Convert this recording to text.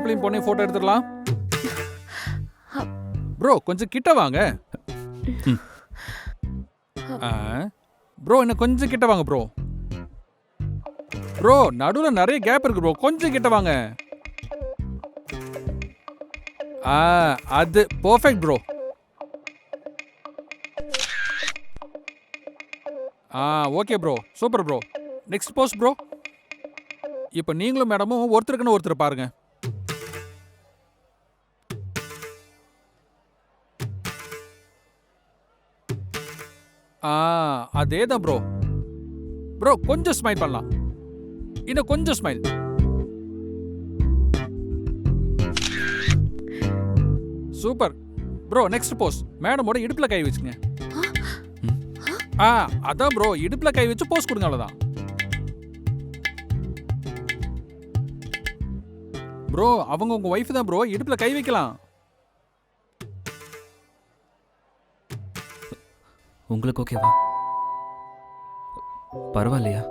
மாப்பிளையும் பொண்ணையும் போட்டோ எடுத்துடலாம். ப்ரோ கொஞ்சம் கிட்ட வாங்க. ப்ரோ இன்னும் கொஞ்சம் கிட்ட வாங்க ப்ரோ. ப்ரோ நடுவில் நிறைய கேப் இருக்கு ப்ரோ, கொஞ்சம் கிட்ட வாங்க. அது perfect bro. Okay bro, super bro. Next post bro. இப்போ நீங்களும் மேடமும் ஒருத்தருக்குன்னு ஒருத்தர் பாருங்க. அதே தான் ப்ரோ. ப்ரோ கொஞ்சம் ஸ்மைல் பண்ணலாம், இன்னும் கொஞ்சம் smile. Super bro. Next post. மேடமோட இடுப்புல கை வச்சுங்க. அதான் ப்ரோ, இடுப்புல கை வச்சு போஸ்ட் கொடுங்க, அவ்வளவுதான். ப்ரோ அவங்க உங்க ஒய்ஃப் தான் ப்ரோ, இடுப்புல கை வைக்கலாம். உங்களுக்கு ஓகேவா? பரவாயில்லையா?